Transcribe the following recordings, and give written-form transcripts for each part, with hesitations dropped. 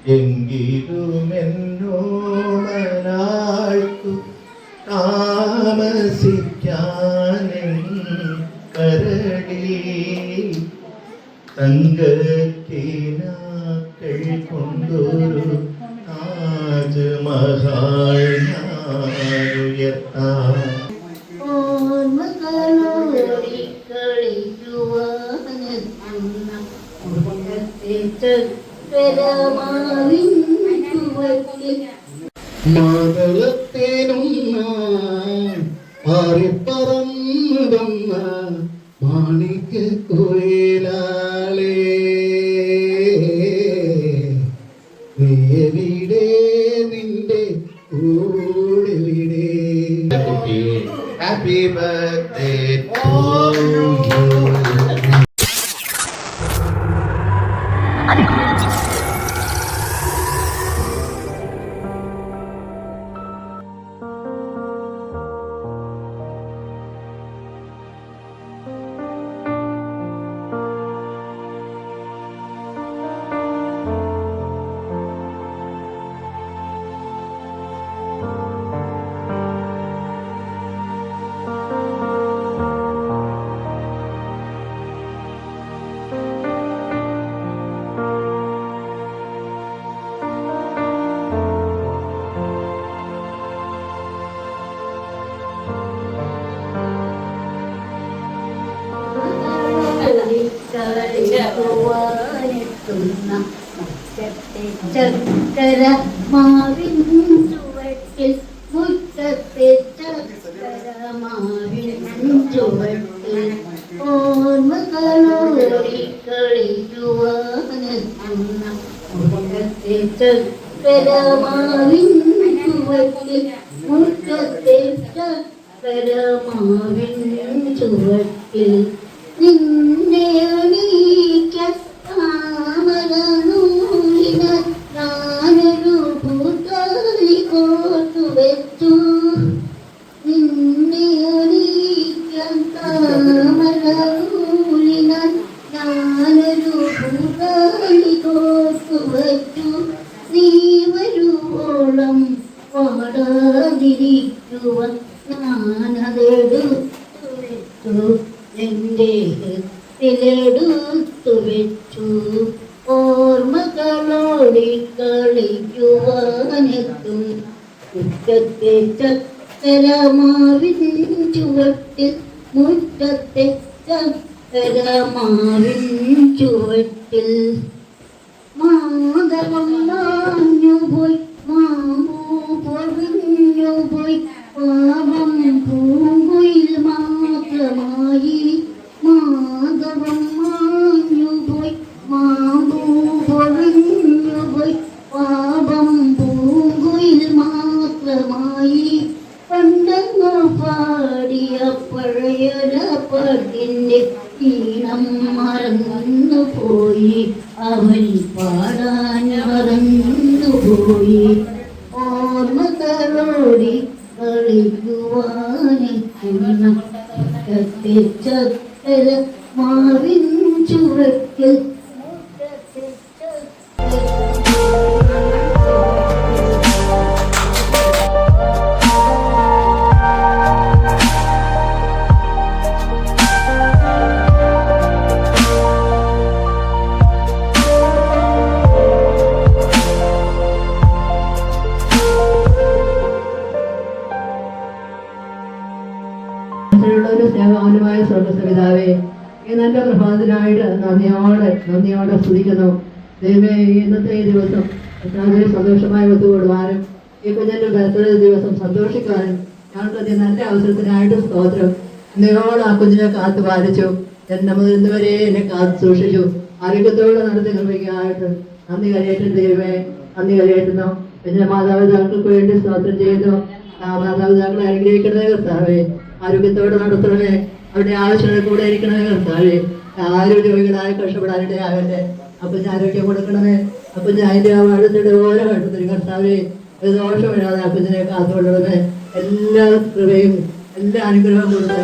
എങ്കിലുമെന്നോടനാൾക്കു താമസിക്കാനെൻ കരടി തങ്കക്കിനാക്കൾ കൊണ്ടൊരു താജ്മഹൽ ഞാനുയർത്താം. മാതളത്തേനും പാറിപ്പറന്നു തന്ന മാണിക്യ കോയിലാളേ നീയെവിടെ നിന്റെ കൂടെവിടെ. Happy birthday to you. ചക്കര മാവിൻ ചുവട്ടിൽ മുറ്റത്തെ ചക്കര മാവിൻ ചുവട്ടിൽ ഓർമ്മകളോടി കളിക്കുവാനെത്തുന്ന മുറ്റത്തെ ചക്കര മാവിൻ ചുവട്ടിൽ മുറ്റത്തെ ചക്കര മാവിൻ ചുവട്ടിൽ നിന്നെ എണീക്കാൻ താമരനൂലിന ഞാനൊരു പൂത്താലി കോർത്തു വെച്ചു. നിന്നെ എണീക്കാൻ താമരനൂലിന ഞാനൊരു പൂത്താലി കോർത്തു വെച്ചു. നീ വരുവോളം പാടാതിരിക്കുവാൻ ഞാനതെടുത്തു വെച്ചു. എന്റെ ഹൃത്തിലെടുത്തു വെച്ചു. ഓർമ്മകളോടി കളിക്കുവാനെത്തും മുറ്റത്തെ ചക്കരമാവിൻ ചുവട്ടിൽ മുറ്റത്തെ ചക്കരമാവിൻ ചുവട്ടിൽ മാതളം മാഞ്ഞുപോയി മാമൂ പൊഴിഞ്ഞുപോയി പാപം പൂങ്കുയിൽ മാത്രമായി. മാധവം മാഞ്ഞുപോയി മാമൂ പൊഴിഞ്ഞുപോയി പാപം പൂങ്കുയിൽ മാത്രമായി. പണ്ടങ്ങ് പാടിയ പഴയൊര പാട്ടിൻ്റെ ഈണം മറന്നുപോയി. അവൻ പാടാൻ മറന്നുപോയി. ഓർമ്മകളോടി കളിക്കുവാനെത്തുന്ന ചക്കര മാവിൻ ചുവട്ടിൽ സ്നേഹവാനുമായ സ്വർഗസവിതാവേ, ഈ നല്ല പ്രഭാതത്തിനായിട്ട് നന്ദിയോടെ സ്തുതിക്കുന്നു. ദൈവമേ, ഇന്നത്തെ ഈ ദിവസം വളരെ സന്തോഷമായി ഒത്തുകൂടുവാനും ഈ കുഞ്ഞിൻ്റെ ബർത്ത്ഡേ ദിവസം സന്തോഷിക്കാനും ഞങ്ങൾക്ക് നല്ല അവസരത്തിനായിട്ട് സ്തോത്രം. നിങ്ങളോട് ആ കുഞ്ഞിനെ കാത്തു പാലിച്ചു. എന്നെ മുതൽ ഇന്നുവരെ എന്നെ കാത്തു സൂക്ഷിച്ചു. ആരോഗ്യത്തോടെ നടത്തി നിർമ്മിക്കാനായിട്ട് നന്ദി കരയേറ്റും ദൈവമേ, നന്ദി കരയേറ്റുന്നു. പിന്നെ മാതാപിതാക്കൾക്ക് വേണ്ടി സ്തോത്രം ചെയ്യുന്നു. മാതാപിതാക്കളെ അനുഗ്രഹിക്കണമേ കർത്താവേ, ആരോഗ്യത്തോടെ നടത്തണമേ, അവരുടെ ആവശ്യങ്ങൾ കൂടെ ഇരിക്കണമേ കർത്താവേ. ആരോഗ്യ രോഗികളായി കഷ്ടപ്പെടാനിടയാകട്ടെ. അപ്പം ഞാൻ ആരോഗ്യം കൊടുക്കണമേ. അപ്പം ഞാൻ അതിൻ്റെ ആ വാഴത്തിൻ്റെ ഓരോ ഘട്ടത്തിലും കർത്താവേ ഒരു ദോഷമില്ലാതെ ആ കുഞ്ഞിനെ കാത്തുകൊള്ളണമേ. എല്ലാ കൃപയും എല്ലാ അനുഗ്രഹവും കൊടുത്ത്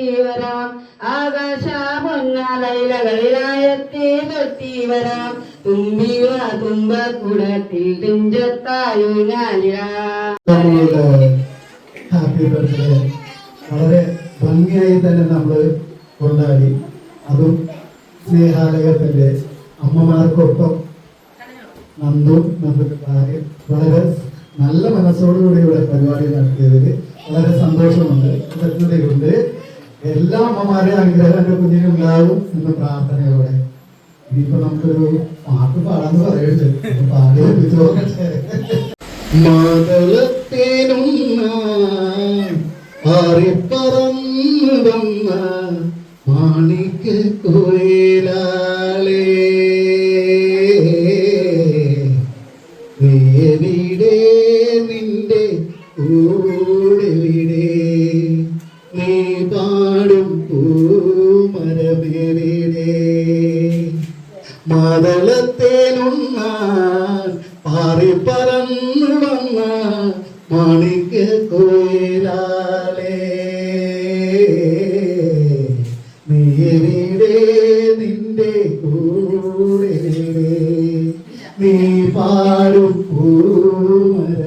എത്തി വരാം ആകാശ പൊന്നാലയിലകളിലായെത്തി വെത്തി വരാം തുമ്പിവ തുമ്പക്കുടത്തിൽ തുഞ്ചത്തായു ഞാനിരാ. നമ്മളുടെ ഹാപ്പി ബർത്ത്ഡേ വളരെ ഭംഗിയായി തന്നെ നമ്മൾ കൊണ്ടാടി. അതും സ്നേഹാലയത്തിൻ്റെ അമ്മമാർക്കൊപ്പം നന്ദും നമ്മുടെ ഭാര്യ വളരെ നല്ല മനസ്സോടുകൂടി ഇവിടെ പരിപാടി നടത്തിയതിൽ വളരെ സന്തോഷമുണ്ട്, കൃതജ്ഞതയുണ്ട്. എല്ലാ അമ്മമാരെയും അനുഗ്രഹം എൻ്റെ കുഞ്ഞിനുണ്ടാകും എന്ന പ്രാർത്ഥനയോടെ. ഇനിയിപ്പോ നമുക്കൊരു പാട്ട് പാടാന്ന് പറയുന്നത് പാടി നോക്കട്ടെ. മാതളത്തേനും ആറിപ്പറന്നു വന്ന മാണിക്ക കോയിലാളേ നീടെ നിന്റെ കൂടെവിടെ നീ പാടും പൂമരമെവിടെ മാതളത്തേനുണ്ണാൻ പാറിപ്പറന്നു വന്ന മാണിക്ക കോയിലാളേ നീടെ നിന്റെ കൂടെവിടെ നീ പാടും പൂമരമെവിടെ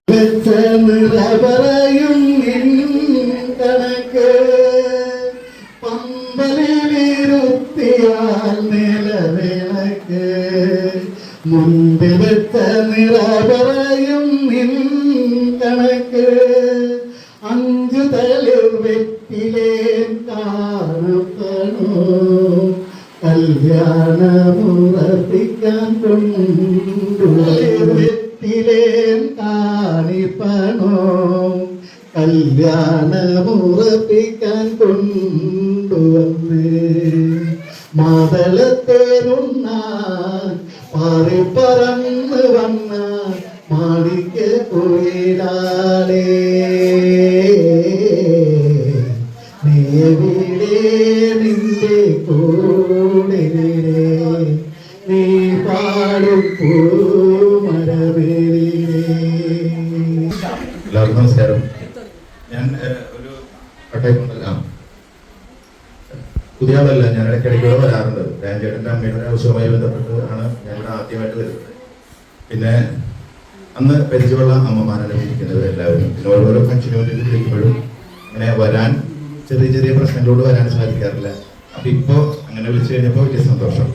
വെച്ച നിറപറയും നിൻ കണക്ക് പമ്പലിരുത്തിയാൽ നിലവിളക്ക് മുൻപിൽ വെച്ച നിറപറയും നിൻ കണക്ക് 5 തളിർ വെറ്റിലേ കാണപ്പെടോ കല്യാണമുറപ്പിക്കാൻ കൊണ്ടുവെറ്റിലേ കാണിപ്പണോ കല്യാണമുറപ്പിക്കാൻ കൊണ്ടുവന്ന് മാതളത്തേനുണ്ണാൻ പാറിപ്പറന്ന് വന്ന മാണിക്ക കോയിലാളേ നീവിടെ നിന്റെ കൂടെവിടെ നീ പാടും പൂമരമെവിടെ. എല്ലാവർക്കും നമസ്കാരം. ഞാൻ ഒരു കട്ടയപ്പുണ്ടല്ല, പുതിയ ആളല്ല. ഞാൻ ഇടയ്ക്കിടയ്ക്ക് വരാറുണ്ട്. രാജേട്ടൻ്റെ അമ്മയുടെ ആവശ്യവുമായി ബന്ധപ്പെട്ട് ആണ് ഞാൻ ഇവിടെ ആദ്യമായിട്ട് വരുന്നത്. പിന്നെ അന്ന് പരിചയമുള്ള അമ്മമാരാണ് ഇരിക്കുന്നത് എല്ലാവരും. പിന്നെ ഓരോരോ ഫംഗ്ഷന് വേണ്ടി വിളിക്കുമ്പോഴും അങ്ങനെ വരാൻ ചെറിയ ചെറിയ പ്രശ്നങ്ങളോട് വരാൻ സാധിക്കാറില്ല. അപ്പൊ ഇപ്പോ അങ്ങനെ വിളിച്ചു കഴിഞ്ഞപ്പോൾ വലിയ സന്തോഷം.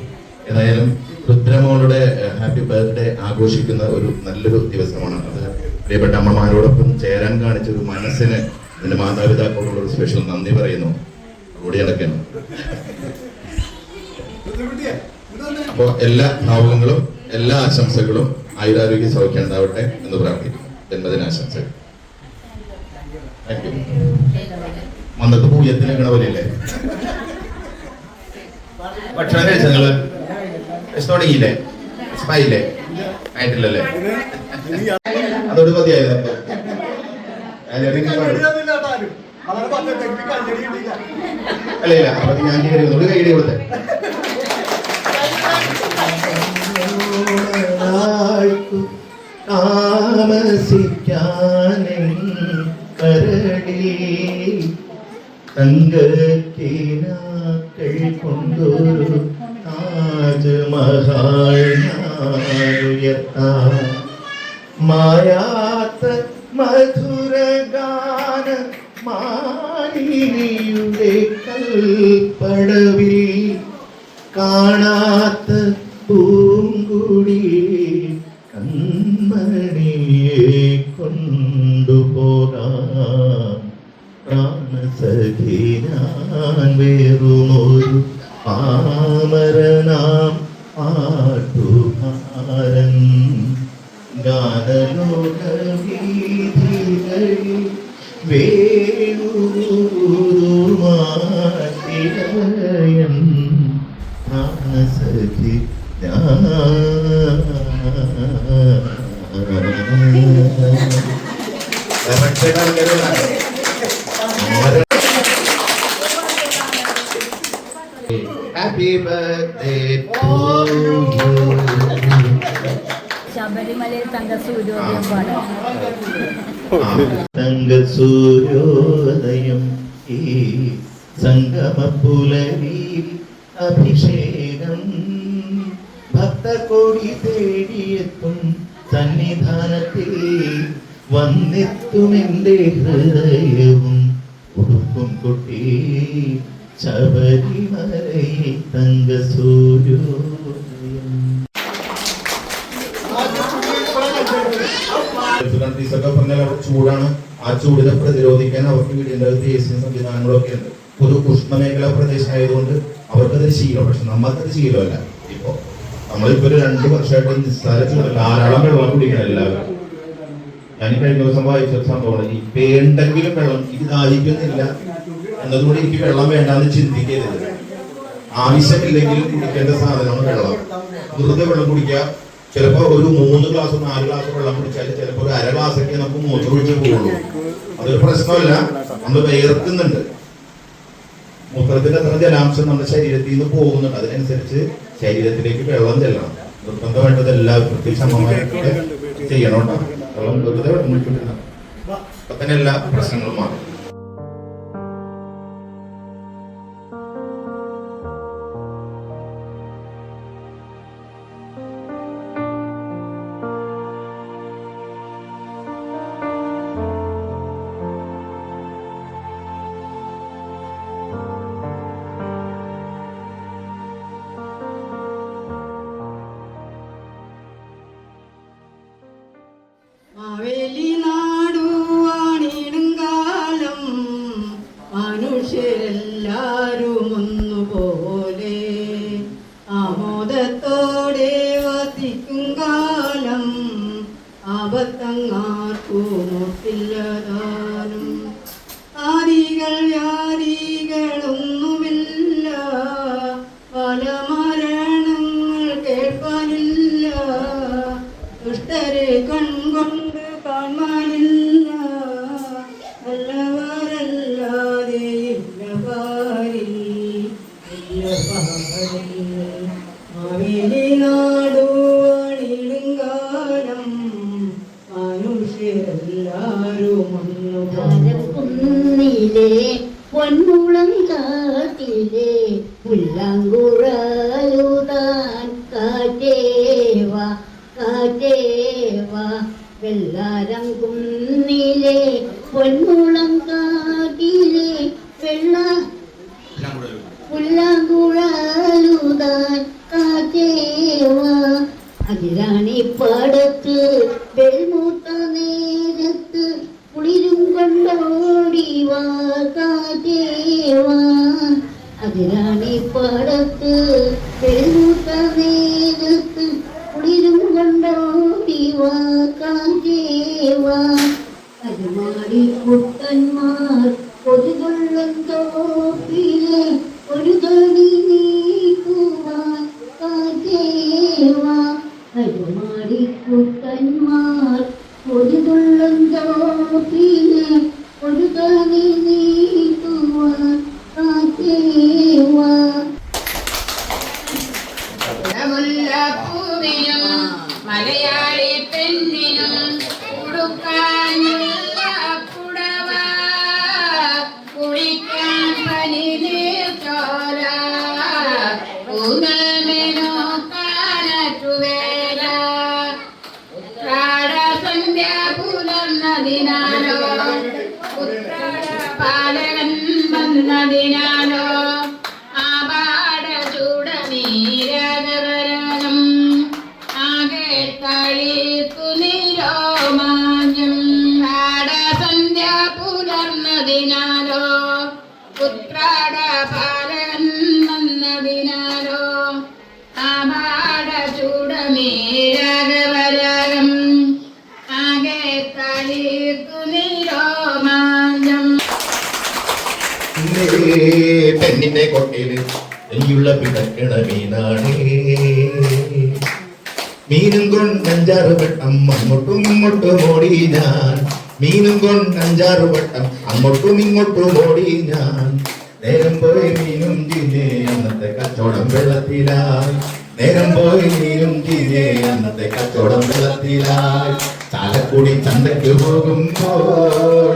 ഏതായാലും രുദ്രമോളുടെ ഹാപ്പി ബർത്ത്ഡേ ആഘോഷിക്കുന്ന ഒരു നല്ലൊരു ദിവസമാണ്. അത് പ്രിയപ്പെട്ട അമ്മമാരോടൊപ്പം ചേരാൻ കാണിച്ച ഒരു മനസ്സിന് അതിന്റെ മാതാപിതാക്കളോടുള്ള ഒരു സ്പെഷ്യൽ നന്ദി പറയുന്നു. കൂടി നടക്കണം. അപ്പോ എല്ലാ ഭാവുകങ്ങളും എല്ലാ ആശംസകളും ആയുരാരോഗ്യ സൗഖ്യം ഉണ്ടാവട്ടെ എന്ന് പ്രാർത്ഥിക്കുന്നു. ജന്മദിനാശംസകൾ. Thank you. വന്നിട്ട് പൂയത്തിന് ഗണപതിയില്ലേ ഭക്ഷണം കഴിച്ച നിങ്ങള് തുടങ്ങിയില്ലേ? സ്പായില്ലേ? ആയിട്ടില്ലല്ലേ? അതോട് മതിയായത്. അല്ല ഇല്ല, അപ്പൊ ഞാൻ കയറി കൈഡി കൊടുത്തേ. താമസിക്കാനെ കരടി തങ്കക്കിനാക്കൾ കൊണ്ടൊരു താജ്മഹൽ ഉയർത്താം. മായാത്ത മധുരഗാന മാലിനിയുടെ കൽപ്പടവിൽ കാണാത്ത പൂങ്കുടി കൺമണിയെ കൊണ്ടുപോകാം. പ്രാണസഖി ഞാൻ വേറുമൊരു പാമരനാം പാട്ടുകാരൻ. ഗാനലോക വീഥികളിൽ വേണുമാട്ടിടയൻ പ്രാണസഖി ഞാൻ. Happy birthday to you. ശബരിമലയിൽ തങ്ക സൂര്യോദയം പാടാം. തങ്ക സൂര്യോദയം ഈ സംഗമപ്പുലരി അഭിഷേകം ഭക്തകോടി തേടിയെത്തും സന്നിധാനത്തിൽ വന്നെത്തുമെന്റെ ഹൃദയവും ഉടുക്കും കുട്ടി ശബരിമലയിൽ തങ്ക സൂര്യോദയം. പറഞ്ഞാൽ അവിടെ ചൂടാണ്. ആ ചൂടിനെ പ്രതിരോധിക്കാൻ അവർക്ക് വീടിൻ്റെ അകത്ത് AC സംവിധാനങ്ങളൊക്കെ ഉണ്ട്. ഒരു ഉഷ്ണമേഖലാ പ്രദേശമായതുകൊണ്ട് അവർക്കത് ശീലം. പക്ഷെ നമുക്കത് ശീലമല്ല. നമ്മളിപ്പോ ഒരു 2 വർഷമായിട്ട് നിസ്സാര ചൂട് ധാരാളം വെള്ളം കുടിക്കണം എല്ലാവരും. ഞാൻ കഴിഞ്ഞ ദിവസം വായിച്ച സംഭവമാണ്, ഈ വേണ്ടെങ്കിലും വെള്ളം ഇത് ദാഹിക്കുന്നില്ല എന്നതുകൊണ്ട് എനിക്ക് വെള്ളം വേണ്ടാന്ന് ചിന്തിക്കരുത്. ആവശ്യമില്ലെങ്കിലും കുടിക്കേണ്ട സാധനമാണ് വെള്ളം. വെറുതെ വെള്ളം കുടിക്കുക. ചിലപ്പോ ഒരു 3 ഗ്ലാസ് 4 ഗ്ലാസ് വെള്ളം കുടിച്ചാൽ ചിലപ്പോ ഒരു അര ഗ്ലാസ്സൊക്കെ നമുക്ക് മൂത്രമൊഴിച്ച് പോകുള്ളൂ. അതൊരു പ്രശ്നമല്ല. നമ്മൾ വേർക്കുന്നുണ്ട്. മൂത്രത്തിന്റെ അത്ര ജലാംശം നമ്മുടെ ശരീരത്തിൽ നിന്ന് പോകുന്നുണ്ട്. അതിനനുസരിച്ച് ശരീരത്തിലേക്ക് വെള്ളം ചെല്ലണം. നിർബന്ധമായിട്ടത് എല്ലാവരും പ്രത്യേകിച്ച് അമ്മമാരൊക്കെ ചെയ്യണം കേട്ടോ. വെള്ളം വെറുതെ വെള്ളം കുടിച്ചിട്ടില്ല. അപ്പൊ തന്നെ എല്ലാ പ്രശ്നങ്ങളും മാറും. മാവേലി നാടുവാണിടുങ്കാലം മനുഷ്യരെല്ലാരും ഒന്നുപോലെ ആമോദത്തോടെ വസിക്കും കാലം ആപത്തങ്ങാർക്കുമൊട്ടില്ലതാനും ആദികൾ വ്യാധികളൊന്നുമില്ല പല മരണങ്ങൾ കേൾപ്പാനില്ല ദുഷ്ടരെ കൺകൊണ്ട് കാണാനില്ല നല്ലവരല്ലാതെ മാവേലി നാടുവാണിടുങ്കാലം മനുഷ്യരെല്ലാരും കുന്നിലെ പൊന്മുളം കാട്ടിലെ പുല്ലാങ്കുഴലുതാൻ കാറ്റേവാ കാറ്റേവാ വെള്ളാരം കുന്നിലെ പൊന്മുളം കാട്ടിലെ പുല്ലാങ്കുഴലുതാൻ കാറ്റേവാ അതിരാണി പാടത്ത് വെൽമൂത്ത നേരത്ത് കുളിരും കൊണ്ടോടിവാ കാറ്റേവാ അതിരാണി പാടത്ത് വെൽമൂത്ത നേരത്ത് കുളിരും കൊണ്ടോടിവാ കാറ്റേവാ അരുമാടി കുട്ടന്മാർ കൊതുകൊള്ളും തോപ്പിലെ ഒരു തടി നീക്കുവാൻ കാറ്റേവാ അരുമാടി കുട്ടന്മാർ കൊതുകൊള്ളും തോപ്പിലെ ഒരു തടി നീക്കുവാൻ കാറ്റേവാ മുല്ലപ്പൂവിനും മലയാളി പെണ്ണിനും ഉടുക്കാനുള്ള പുടവ കുളിക്കാൻ പനിനീർ ചോല ഊന്നൽമെനോ കാനറ്റുവേല ഉത്രാട സന്ധ്യ പുലർന്നതിനാലോ ഉത്രാട പാലകൻ വന്നതിനാലോ ആപാട ചൂടനീരകവരം ആകെ തളിർത്തു നിരോമാഞ്ഞം ആടസന്ധ്യ പുലർന്നതിനാലോ ഉത്രാട പാലകൻ വന്നതിനാലോ ആപാട ചൂടനീരകവരം ആകെ തളിർത്തു നിരോമാഞ്ഞം. പെണ്ണിന്റെ കൊട്ടയില് നെയ്യുള്ള പിടക്കണ മീനാണേ മീനും കൊണ്ട് 5-6 വട്ടം അങ്ങോട്ടും ഇങ്ങോട്ടും ഓടി ഞാൻ മീനും കൊണ്ട് 5-6 വട്ടം അങ്ങോട്ടും ഇങ്ങോട്ടും ഓടി ഞാൻ നേരം പോയി മീനും തിന്നെ അന്നത്തെ കച്ചവടം വെള്ളത്തിലായി നേരം പോയി മീനും തിന്നെ അന്നത്തെ കച്ചവടം വെള്ളത്തിലായി ചാലക്കുടി ചന്തയ്ക്ക് പോകുമ്പോൾ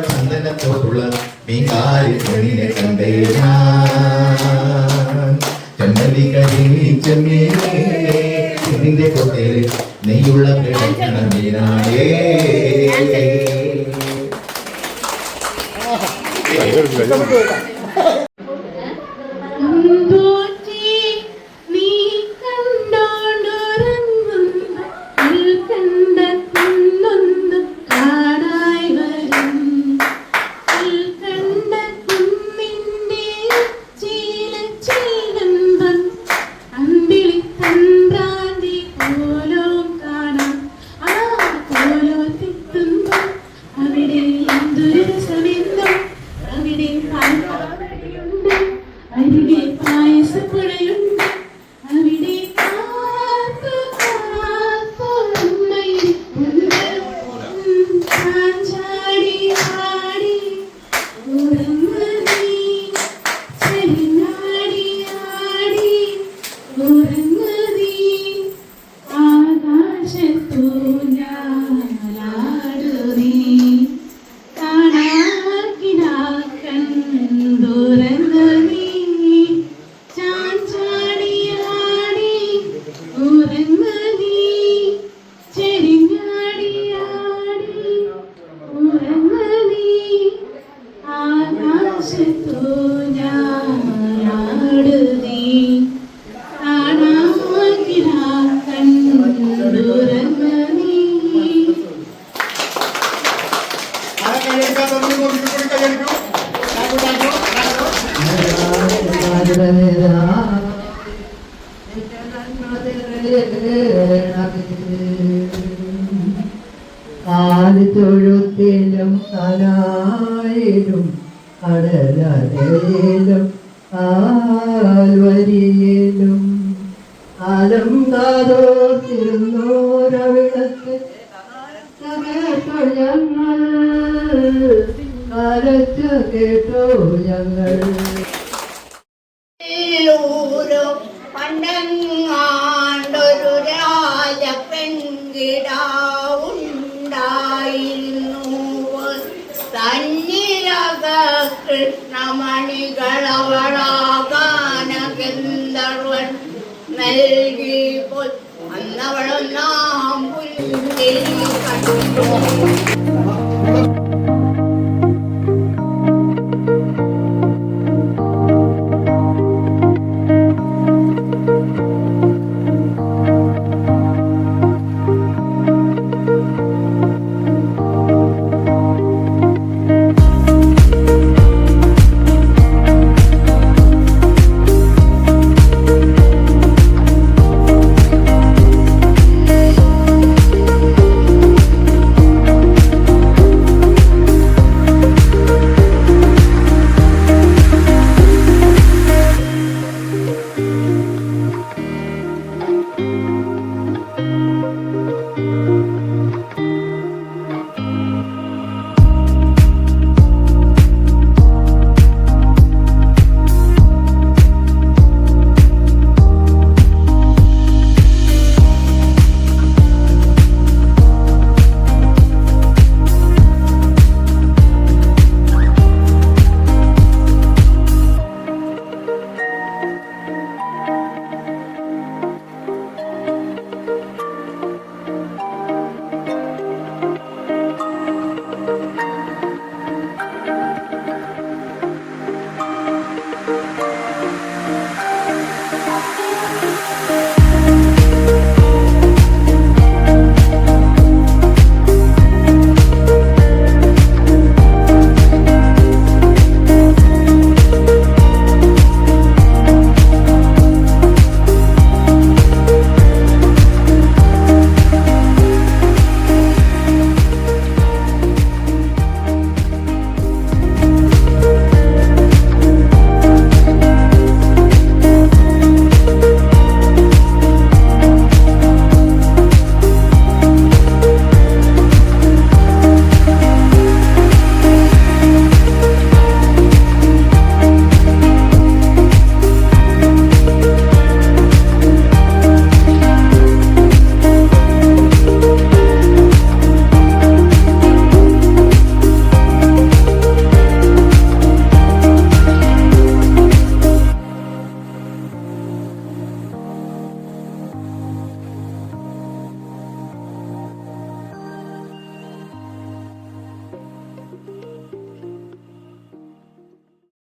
ചന്ദനത്തോടുള്ള മീൻകാരി പെണ്ണിനെ കണ്ടേ ഞാൻ. ചെമ്മല്ലി കരിമീ ചെമ്മീനേ ഇതിന്റെ കൊട്ടേല് നെയ്യുള്ള കിടക്കണ മീനായേ. നീ കണ്ടോണ്ടുറങ്ങുന്ന കണ്ട കുന്നൊന്ന് കാണായി വരും. കണ്ട കുന്നിന്റെ ചീലച്ചീലമ്പം അമ്പിളി തന്ത്രാന്തി പോലോ കാണാം. ആ പോലോ തെറ്റുമ്പോൾ അവിടെ എന്തൊരു രസമെന്നും അവിടെ പാൽപ്പാടയുണ്ട്, അരികെ പായസപ്പുഴയുണ്ട്, അവിടെ ചാഞ്ചാടി ആടി ഉറങ്ങി ചെന്നാടി ആടി ഉറങ്ങി ആകാശത്തു ഞാലാടുതി കാണാക്കിനാക്കണ്ടുറങ്ങി ചാഞ്ചാടിയാടി ഉറങ്ങി ചെരിഞ്ഞാടിയാടി ഉറങ്ങി ആകാശത്തു ഞാലാടുതി കാണാക്കിനാക്കണ്ടുറങ്ങി. തൊഴുത്തിലും കലായിലും കടലയിലും കാൽവരിയിലും കാലം കാതോർത്തിരുന്നോരവിടത്ത് കേട്ടോ ഞങ്ങൾ, കാലത്ത് കേട്ടോ ഞങ്ങൾ. പണ്ടങ്ങാണ്ടൊരു രാജപെൺകിടാവുണ്ടായിരുന്നു. തന്നിലക കൃഷ്ണമണികളവളാകാന ഗന്ധർവൻ നൽകി പോൽ. അന്നവളൊന്നാം പുല്ലിൽ കണ്ടു